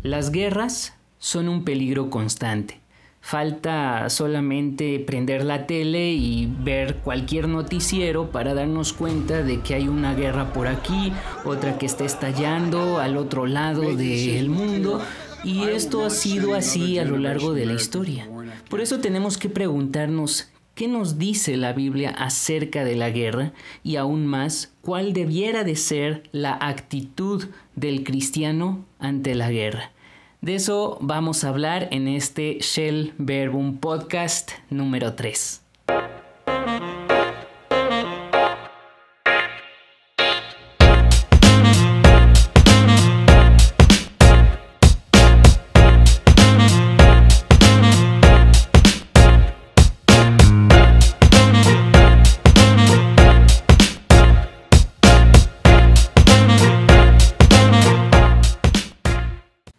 Las guerras son un peligro constante. Falta solamente prender la tele y ver cualquier noticiero para darnos cuenta de que hay una guerra por aquí, otra que está estallando al otro lado del mundo, y esto ha sido así a lo largo de la historia. Por eso tenemos que preguntarnos qué nos dice la Biblia acerca de la guerra y aún más, cuál debiera de ser la actitud del cristiano ante la guerra. De eso vamos a hablar en este Shell Verbum Podcast número 3.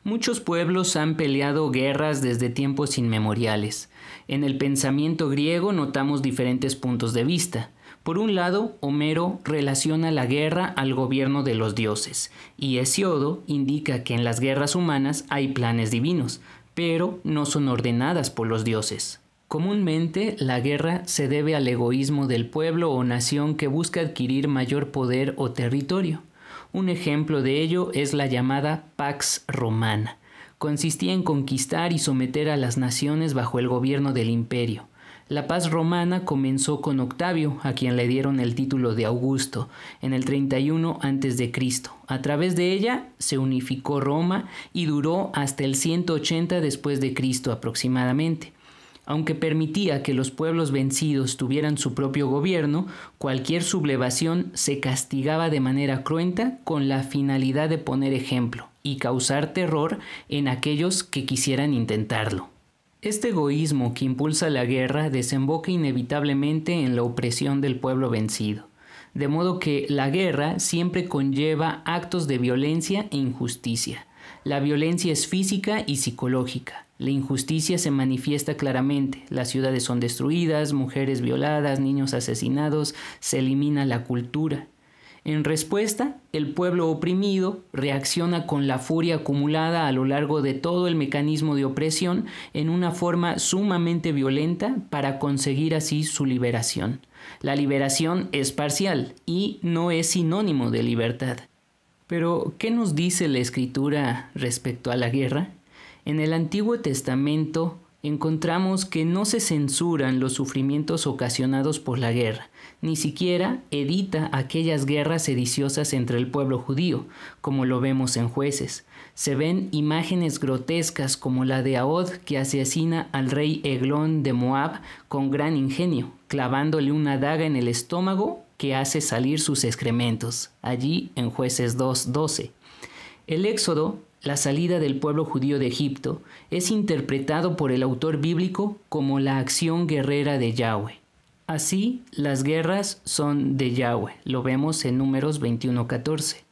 Muchos pueblos han peleado guerras desde tiempos inmemoriales. En el pensamiento griego notamos diferentes puntos de vista. Por un lado, Homero relaciona la guerra al gobierno de los dioses, y Hesíodo indica que en las guerras humanas hay planes divinos, pero no son ordenadas por los dioses. Comúnmente, la guerra se debe al egoísmo del pueblo o nación que busca adquirir mayor poder o territorio. Un ejemplo de ello es la llamada Pax Romana. Consistía en conquistar y someter a las naciones bajo el gobierno del imperio. La paz romana comenzó con Octavio, a quien le dieron el título de Augusto, en el 31 a.C. A través de ella se unificó Roma y duró hasta el 180 después de Cristo aproximadamente. Aunque permitía que los pueblos vencidos tuvieran su propio gobierno, cualquier sublevación se castigaba de manera cruenta con la finalidad de poner ejemplo y causar terror en aquellos que quisieran intentarlo. Este egoísmo que impulsa la guerra desemboca inevitablemente en la opresión del pueblo vencido, de modo que la guerra siempre conlleva actos de violencia e injusticia. La violencia es física y psicológica. La injusticia se manifiesta claramente. Las ciudades son destruidas, mujeres violadas, niños asesinados, se elimina la cultura. En respuesta, el pueblo oprimido reacciona con la furia acumulada a lo largo de todo el mecanismo de opresión en una forma sumamente violenta para conseguir así su liberación. La liberación es parcial y no es sinónimo de libertad. Pero, ¿qué nos dice la Escritura respecto a la guerra? En el Antiguo Testamento encontramos que no se censuran los sufrimientos ocasionados por la guerra, ni siquiera edita aquellas guerras sediciosas entre el pueblo judío, como lo vemos en Jueces. Se ven imágenes grotescas como la de Ahod, que asesina al rey Eglón de Moab con gran ingenio, clavándole una daga en el estómago que hace salir sus excrementos, allí en Jueces 2:12. El Éxodo, la salida del pueblo judío de Egipto, es interpretado por el autor bíblico como la acción guerrera de Yahweh. Así, las guerras son de Yahweh, lo vemos en Números 21:14.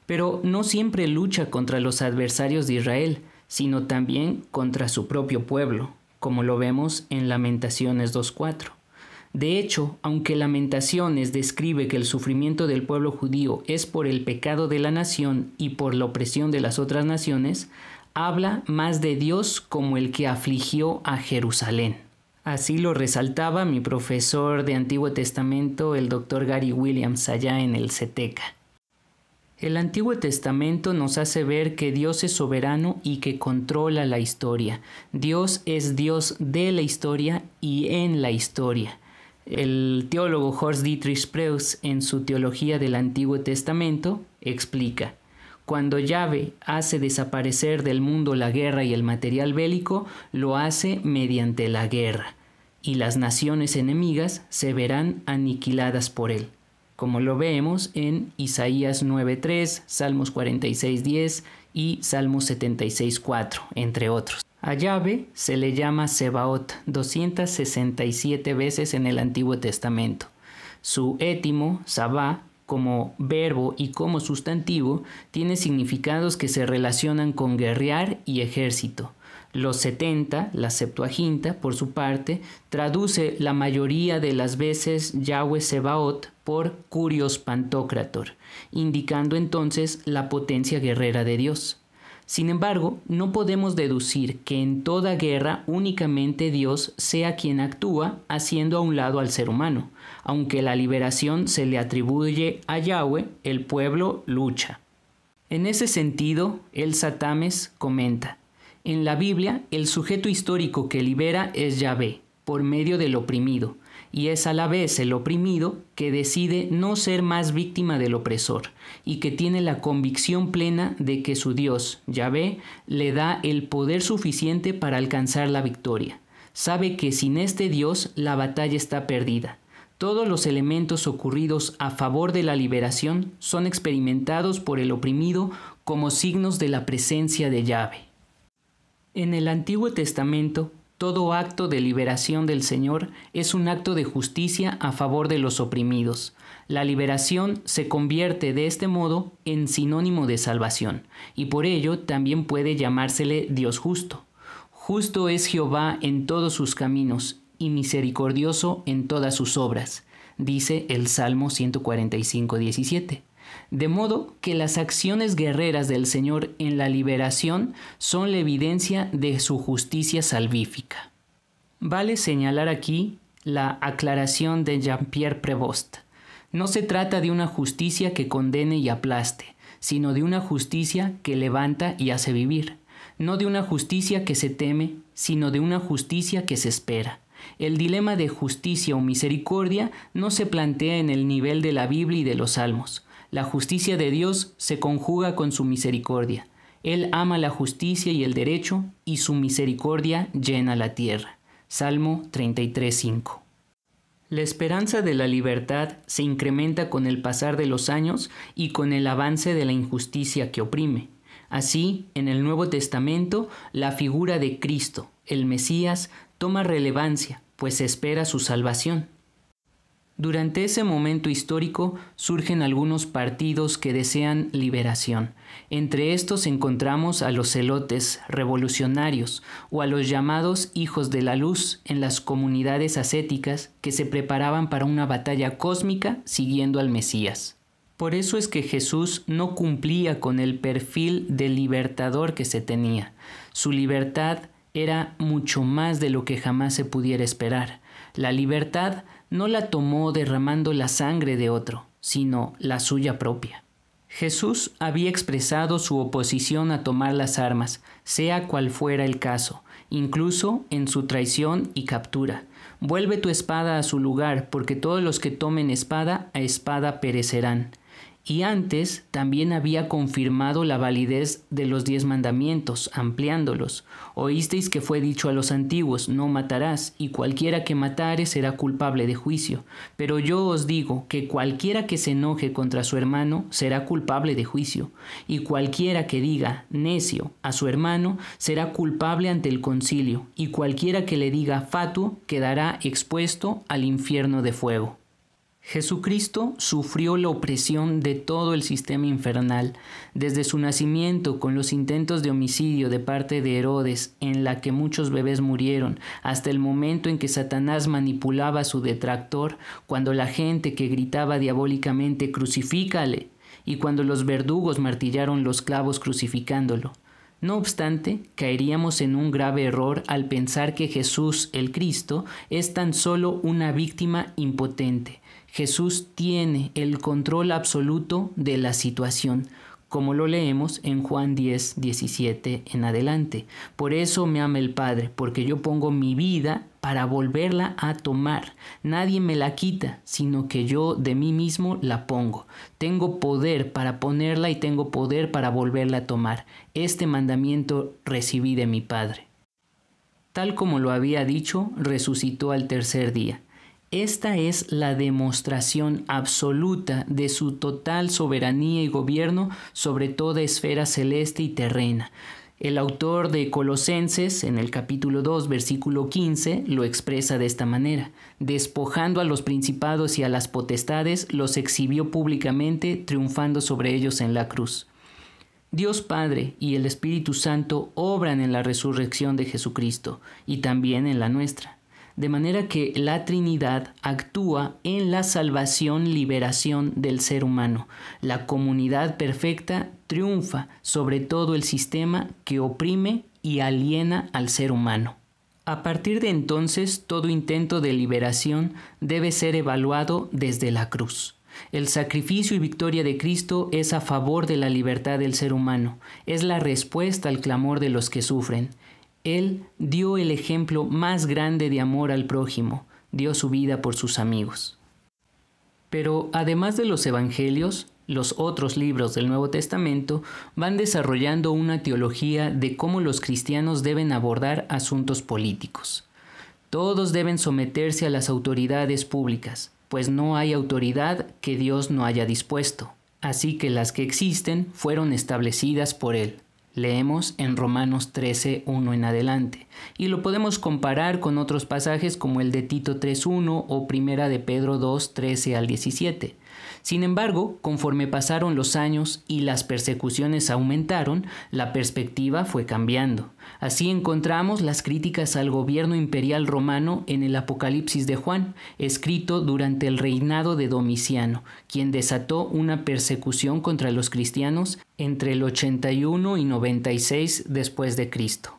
Pero no siempre lucha contra los adversarios de Israel, sino también contra su propio pueblo, como lo vemos en Lamentaciones 2:4. De hecho, aunque Lamentaciones describe que el sufrimiento del pueblo judío es por el pecado de la nación y por la opresión de las otras naciones, habla más de Dios como el que afligió a Jerusalén. Así lo resaltaba mi profesor de Antiguo Testamento, el Dr. Gary Williams, allá en el CETECA. El Antiguo Testamento nos hace ver que Dios es soberano y que controla la historia. Dios es Dios de la historia y en la historia. El teólogo Horst Dietrich Preuss, en su Teología del Antiguo Testamento, explica: cuando Yahvé hace desaparecer del mundo la guerra y el material bélico, lo hace mediante la guerra, y las naciones enemigas se verán aniquiladas por él, como lo vemos en Isaías 9:3, Salmos 46:10 y Salmos 76:4, entre otros. A Yahvé se le llama Sebaot 267 veces en el Antiguo Testamento. Su étimo, Sabá, como verbo y como sustantivo, tiene significados que se relacionan con guerrear y ejército. Los 70, la Septuaginta, por su parte, traduce la mayoría de las veces Yahweh Sebaot por Kurios Pantocrator, indicando entonces la potencia guerrera de Dios. Sin embargo, no podemos deducir que en toda guerra únicamente Dios sea quien actúa haciendo a un lado al ser humano. Aunque la liberación se le atribuye a Yahweh, el pueblo lucha. En ese sentido, el Satames comenta: en la Biblia, el sujeto histórico que libera es Yahvé, por medio del oprimido, y es a la vez el oprimido que decide no ser más víctima del opresor, y que tiene la convicción plena de que su Dios, Yahvé, le da el poder suficiente para alcanzar la victoria. Sabe que sin este Dios la batalla está perdida. Todos los elementos ocurridos a favor de la liberación son experimentados por el oprimido como signos de la presencia de Yahvé. En el Antiguo Testamento, todo acto de liberación del Señor es un acto de justicia a favor de los oprimidos. La liberación se convierte de este modo en sinónimo de salvación, y por ello también puede llamársele Dios justo. Justo es Jehová en todos sus caminos, y misericordioso en todas sus obras, dice el Salmo 145:17. De modo que las acciones guerreras del Señor en la liberación son la evidencia de su justicia salvífica. Vale señalar aquí la aclaración de Jean-Pierre Prévost. No se trata de una justicia que condene y aplaste, sino de una justicia que levanta y hace vivir. No de una justicia que se teme, sino de una justicia que se espera. El dilema de justicia o misericordia no se plantea en el nivel de la Biblia y de los Salmos. La justicia de Dios se conjuga con su misericordia. Él ama la justicia y el derecho, y su misericordia llena la tierra. Salmo 33:5. La esperanza de la libertad se incrementa con el pasar de los años y con el avance de la injusticia que oprime. Así, en el Nuevo Testamento, la figura de Cristo, el Mesías, toma relevancia, pues se espera su salvación. Durante ese momento histórico surgen algunos partidos que desean liberación. Entre estos encontramos a los celotes revolucionarios o a los llamados hijos de la luz en las comunidades ascéticas que se preparaban para una batalla cósmica siguiendo al Mesías. Por eso es que Jesús no cumplía con el perfil del libertador que se tenía. Su libertad era mucho más de lo que jamás se pudiera esperar. La libertad no la tomó derramando la sangre de otro, sino la suya propia. Jesús había expresado su oposición a tomar las armas, sea cual fuera el caso, incluso en su traición y captura. Vuelve tu espada a su lugar, porque todos los que tomen espada, a espada perecerán. Y antes también había confirmado la validez de los 10 mandamientos, ampliándolos. Oísteis que fue dicho a los antiguos: no matarás, y cualquiera que matare será culpable de juicio. Pero yo os digo que cualquiera que se enoje contra su hermano será culpable de juicio, y cualquiera que diga necio a su hermano será culpable ante el concilio, y cualquiera que le diga fatuo quedará expuesto al infierno de fuego. Jesucristo sufrió la opresión de todo el sistema infernal, desde su nacimiento con los intentos de homicidio de parte de Herodes, en la que muchos bebés murieron, hasta el momento en que Satanás manipulaba a su detractor, cuando la gente que gritaba diabólicamente «¡Crucifícale!» y cuando los verdugos martillaron los clavos crucificándolo. No obstante, caeríamos en un grave error al pensar que Jesús, el Cristo, es tan solo una víctima impotente. Jesús tiene el control absoluto de la situación, como lo leemos en Juan 10:17 en adelante. Por eso me ama el Padre, porque yo pongo mi vida para volverla a tomar. Nadie me la quita, sino que yo de mí mismo la pongo. Tengo poder para ponerla y tengo poder para volverla a tomar. Este mandamiento recibí de mi Padre. Tal como lo había dicho, resucitó al tercer día. Esta es la demostración absoluta de su total soberanía y gobierno sobre toda esfera celeste y terrena. El autor de Colosenses, en el capítulo 2, versículo 15, lo expresa de esta manera: despojando a los principados y a las potestades, los exhibió públicamente, triunfando sobre ellos en la cruz. Dios Padre y el Espíritu Santo obran en la resurrección de Jesucristo y también en la nuestra. de manera que la Trinidad actúa en la salvación-liberación del ser humano. La comunidad perfecta triunfa sobre todo el sistema que oprime y aliena al ser humano. A partir de entonces, todo intento de liberación debe ser evaluado desde la cruz. El sacrificio y victoria de Cristo es a favor de la libertad del ser humano, es la respuesta al clamor de los que sufren. Él dio el ejemplo más grande de amor al prójimo, dio su vida por sus amigos. Pero además de los evangelios, los otros libros del Nuevo Testamento van desarrollando una teología de cómo los cristianos deben abordar asuntos políticos. Todos deben someterse a las autoridades públicas, pues no hay autoridad que Dios no haya dispuesto, así que las que existen fueron establecidas por Él. Leemos en Romanos 13:1 en adelante, y lo podemos comparar con otros pasajes como el de Tito 3:1 o Primera de Pedro 2:13 al 17. Sin embargo, conforme pasaron los años y las persecuciones aumentaron, la perspectiva fue cambiando. Así encontramos las críticas al gobierno imperial romano en el Apocalipsis de Juan, escrito durante el reinado de Domiciano, quien desató una persecución contra los cristianos entre el 81 y 96 después de Cristo.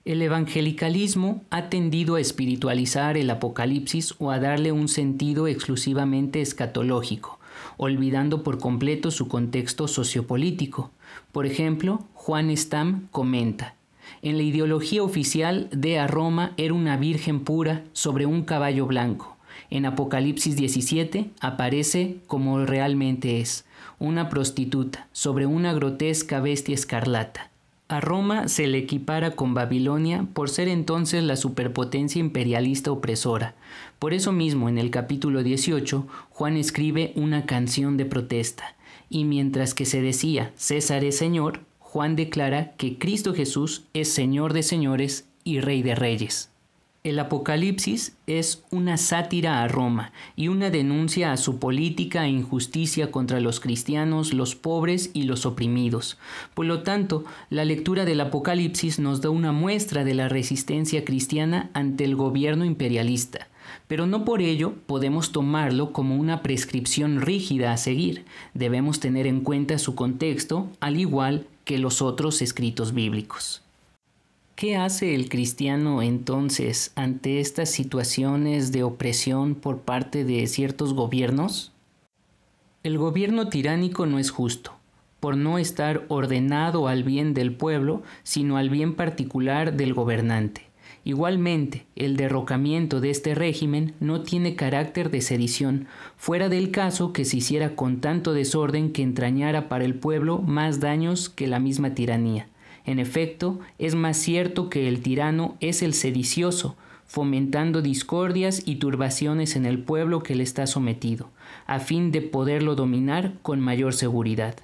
El evangelicalismo ha tendido a espiritualizar el Apocalipsis o a darle un sentido exclusivamente escatológico, olvidando por completo su contexto sociopolítico. Por ejemplo, Juan Stam comenta: en la ideología oficial, Dea Roma era una virgen pura sobre un caballo blanco. En Apocalipsis 17 aparece como realmente es, una prostituta sobre una grotesca bestia escarlata. A Roma se le equipara con Babilonia por ser entonces la superpotencia imperialista opresora. Por eso mismo, en el capítulo 18, Juan escribe una canción de protesta. Y mientras que se decía César es Señor, Juan declara que Cristo Jesús es Señor de señores y Rey de reyes. El Apocalipsis es una sátira a Roma y una denuncia a su política e injusticia contra los cristianos, los pobres y los oprimidos. Por lo tanto, la lectura del Apocalipsis nos da una muestra de la resistencia cristiana ante el gobierno imperialista. Pero no por ello podemos tomarlo como una prescripción rígida a seguir. Debemos tener en cuenta su contexto, al igual que los otros escritos bíblicos. ¿Qué hace el cristiano entonces ante estas situaciones de opresión por parte de ciertos gobiernos? El gobierno tiránico no es justo, por no estar ordenado al bien del pueblo, sino al bien particular del gobernante. Igualmente, el derrocamiento de este régimen no tiene carácter de sedición, fuera del caso que se hiciera con tanto desorden que entrañara para el pueblo más daños que la misma tiranía. En efecto, es más cierto que el tirano es el sedicioso, fomentando discordias y turbaciones en el pueblo que le está sometido, a fin de poderlo dominar con mayor seguridad.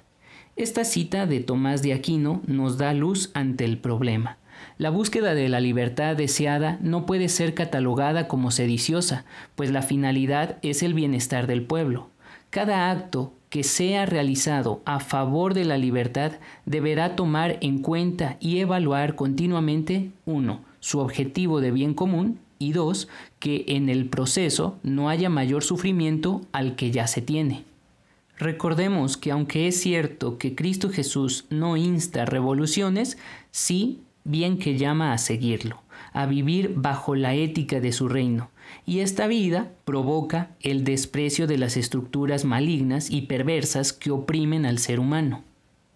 Esta cita de Tomás de Aquino nos da luz ante el problema. La búsqueda de la libertad deseada no puede ser catalogada como sediciosa, pues la finalidad es el bienestar del pueblo. Cada acto que sea realizado a favor de la libertad deberá tomar en cuenta y evaluar continuamente 1. Su objetivo de bien común y 2. Que en el proceso no haya mayor sufrimiento al que ya se tiene. Recordemos que aunque es cierto que Cristo Jesús no insta revoluciones, sí bien que llama a seguirlo, a vivir bajo la ética de su reino. Y esta vida provoca el desprecio de las estructuras malignas y perversas que oprimen al ser humano.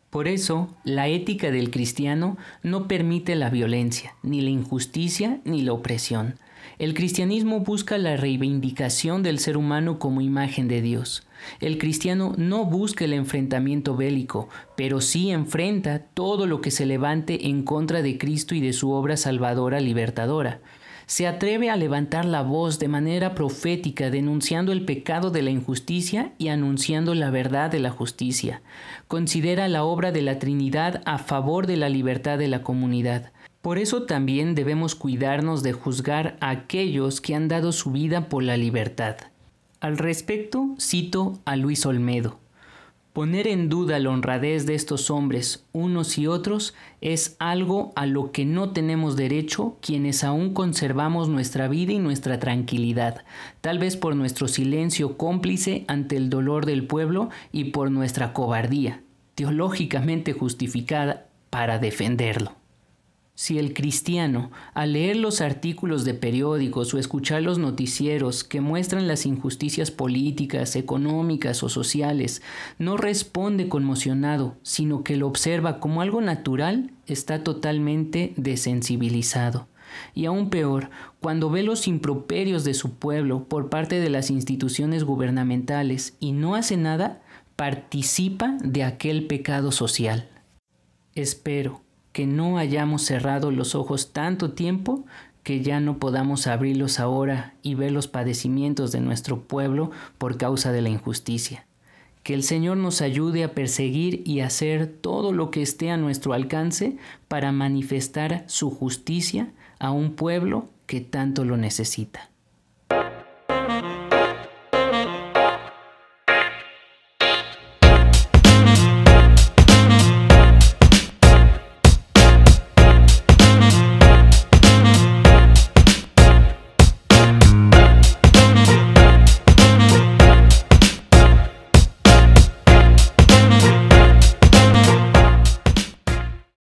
Por eso, la ética del cristiano no permite la violencia, ni la injusticia, ni la opresión. El cristianismo busca la reivindicación del ser humano como imagen de Dios. El cristiano no busca el enfrentamiento bélico, pero sí enfrenta todo lo que se levante en contra de Cristo y de su obra salvadora libertadora. Se atreve a levantar la voz de manera profética denunciando el pecado de la injusticia y anunciando la verdad de la justicia. Considera la obra de la Trinidad a favor de la libertad de la comunidad. Por eso también debemos cuidarnos de juzgar a aquellos que han dado su vida por la libertad. Al respecto, cito a Luis Olmedo. Poner en duda la honradez de estos hombres, unos y otros, es algo a lo que no tenemos derecho quienes aún conservamos nuestra vida y nuestra tranquilidad, tal vez por nuestro silencio cómplice ante el dolor del pueblo y por nuestra cobardía, teológicamente justificada, para defenderlo. Si el cristiano, al leer los artículos de periódicos o escuchar los noticieros que muestran las injusticias políticas, económicas o sociales, no responde conmocionado, sino que lo observa como algo natural, está totalmente desensibilizado. Y aún peor, cuando ve los improperios de su pueblo por parte de las instituciones gubernamentales y no hace nada, participa de aquel pecado social. Espero que no hayamos cerrado los ojos tanto tiempo que ya no podamos abrirlos ahora y ver los padecimientos de nuestro pueblo por causa de la injusticia. Que el Señor nos ayude a perseguir y hacer todo lo que esté a nuestro alcance para manifestar su justicia a un pueblo que tanto lo necesita.